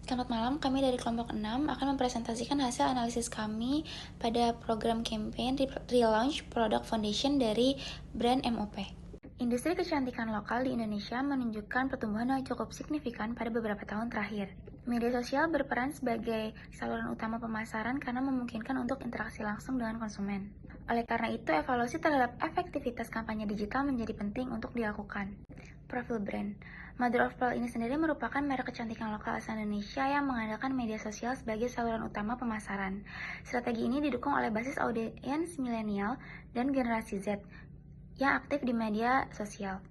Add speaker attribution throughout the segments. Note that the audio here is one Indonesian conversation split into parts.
Speaker 1: Selamat malam, kami dari kelompok 6 akan mempresentasikan hasil analisis kami pada program campaign Relaunch Product Foundation dari brand MOP. Industri kecantikan lokal di Indonesia menunjukkan pertumbuhan yang cukup signifikan pada beberapa tahun terakhir. Media sosial berperan sebagai saluran utama pemasaran karena memungkinkan untuk interaksi langsung dengan konsumen. Oleh karena itu, evaluasi terhadap efektivitas kampanye digital menjadi penting untuk dilakukan. Profil brand. Mother of Pearl ini sendiri merupakan merek kecantikan lokal asal Indonesia yang mengandalkan media sosial sebagai saluran utama pemasaran. Strategi ini didukung oleh basis audiens milenial dan generasi Z yang aktif di media sosial.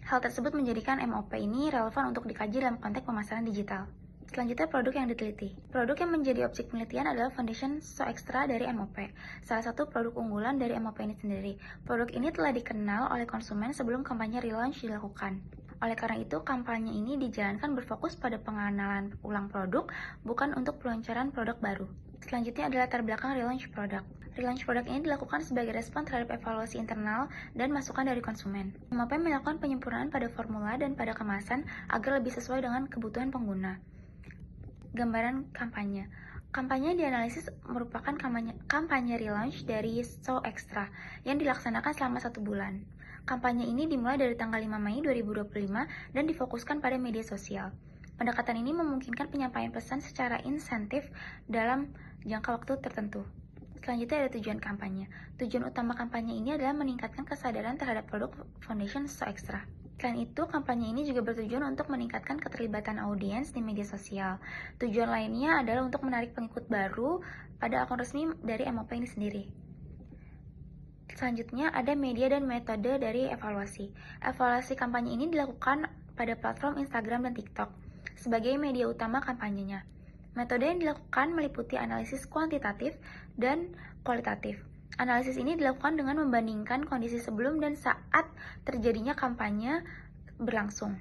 Speaker 1: Hal tersebut menjadikan MOP ini relevan untuk dikaji dalam konteks pemasaran digital. Selanjutnya, produk yang diteliti. Produk yang menjadi objek penelitian adalah Foundation So Extra dari MOP, salah satu produk unggulan dari MOP ini sendiri. Produk ini telah dikenal oleh konsumen sebelum kampanye relaunch dilakukan. Oleh karena itu, kampanye ini dijalankan berfokus pada pengenalan ulang produk, bukan untuk peluncuran produk baru. Selanjutnya adalah latar belakang relaunch produk. Relaunch produk ini dilakukan sebagai respon terhadap evaluasi internal dan masukan dari konsumen. MOP melakukan penyempurnaan pada formula dan pada kemasan agar lebih sesuai dengan kebutuhan pengguna. Gambaran kampanye. Kampanye dianalisis merupakan kampanye relaunch dari So Extra yang dilaksanakan selama 1 bulan. Kampanye ini dimulai dari tanggal 5 Mei 2025 dan difokuskan pada media sosial. Pendekatan ini memungkinkan penyampaian pesan secara insentif dalam jangka waktu tertentu. Selanjutnya ada tujuan kampanye. Tujuan utama kampanye ini adalah meningkatkan kesadaran terhadap produk Foundation So Extra. Selain itu, kampanye ini juga bertujuan untuk meningkatkan keterlibatan audiens di media sosial. Tujuan lainnya adalah untuk menarik pengikut baru pada akun resmi dari MOP ini sendiri. Selanjutnya ada media dan metode dari evaluasi. Evaluasi kampanye ini dilakukan pada platform Instagram dan TikTok sebagai media utama kampanyenya. Metode yang dilakukan meliputi analisis kuantitatif dan kualitatif. Analisis ini dilakukan dengan membandingkan kondisi sebelum dan saat terjadinya kampanye berlangsung.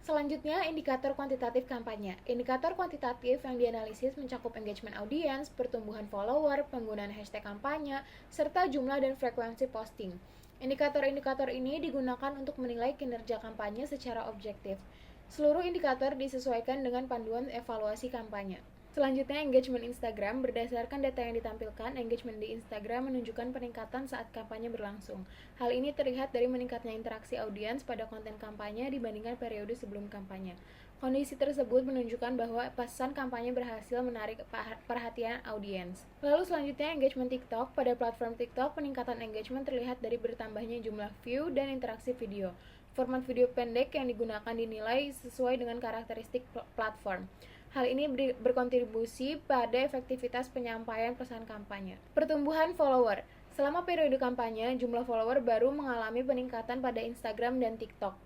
Speaker 2: Selanjutnya, indikator kuantitatif kampanye. Indikator kuantitatif yang dianalisis mencakup engagement audiens, pertumbuhan follower, penggunaan hashtag kampanye, serta jumlah dan frekuensi posting. Indikator-indikator ini digunakan untuk menilai kinerja kampanye secara objektif. Seluruh indikator disesuaikan dengan panduan evaluasi kampanye. Selanjutnya, engagement Instagram. Berdasarkan data yang ditampilkan, engagement di Instagram menunjukkan peningkatan saat kampanye berlangsung. Hal ini terlihat dari meningkatnya interaksi audiens pada konten kampanye dibandingkan periode sebelum kampanye. Kondisi tersebut menunjukkan bahwa pesan kampanye berhasil menarik perhatian audiens. Lalu selanjutnya, engagement TikTok. Pada platform TikTok, peningkatan engagement terlihat dari bertambahnya jumlah view dan interaksi video. Format video pendek yang digunakan dinilai sesuai dengan karakteristik platform. Hal ini berkontribusi pada efektivitas penyampaian pesan kampanye. Pertumbuhan follower. Selama periode kampanye, jumlah follower baru mengalami peningkatan pada Instagram dan TikTok.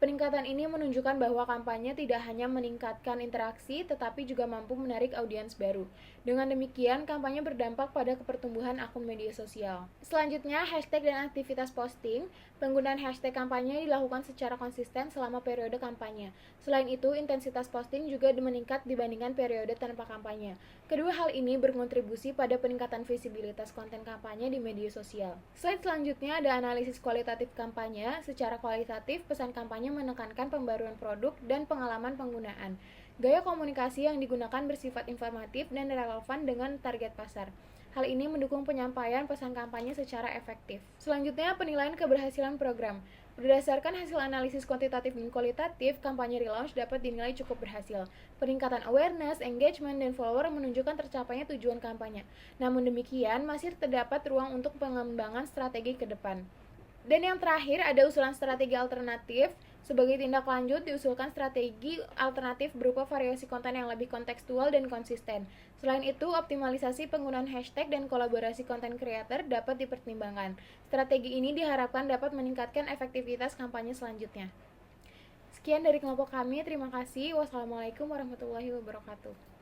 Speaker 2: Peningkatan ini menunjukkan bahwa kampanye tidak hanya meningkatkan interaksi, tetapi juga mampu menarik audiens baru. Dengan demikian, kampanye berdampak pada pertumbuhan akun media sosial. Selanjutnya, hashtag dan aktivitas posting. Penggunaan hashtag kampanye dilakukan secara konsisten selama periode kampanye. Selain itu, intensitas posting juga meningkat dibandingkan periode tanpa kampanye. Kedua hal ini berkontribusi pada peningkatan visibilitas konten kampanye di media sosial. Slide selanjutnya ada analisis kualitatif kampanye. Secara kualitatif, pesan kampanye menekankan pembaruan produk dan pengalaman penggunaan. Gaya komunikasi yang digunakan bersifat informatif dan relevan dengan target pasar. Hal ini mendukung penyampaian pesan kampanye secara efektif. Selanjutnya, penilaian keberhasilan program. Berdasarkan hasil analisis kuantitatif dan kualitatif, kampanye relaunch dapat dinilai cukup berhasil. Peningkatan awareness, engagement, dan follower menunjukkan tercapainya tujuan kampanye. Namun demikian, masih terdapat ruang untuk pengembangan strategi ke depan. Dan yang terakhir ada usulan strategi alternatif. Sebagai tindak lanjut diusulkan strategi alternatif berupa variasi konten yang lebih kontekstual dan konsisten. Selain itu, optimalisasi penggunaan hashtag dan kolaborasi konten creator dapat dipertimbangkan. Strategi ini diharapkan dapat meningkatkan efektivitas kampanye selanjutnya. Sekian dari kelompok kami, terima kasih. Wassalamualaikum warahmatullahi wabarakatuh.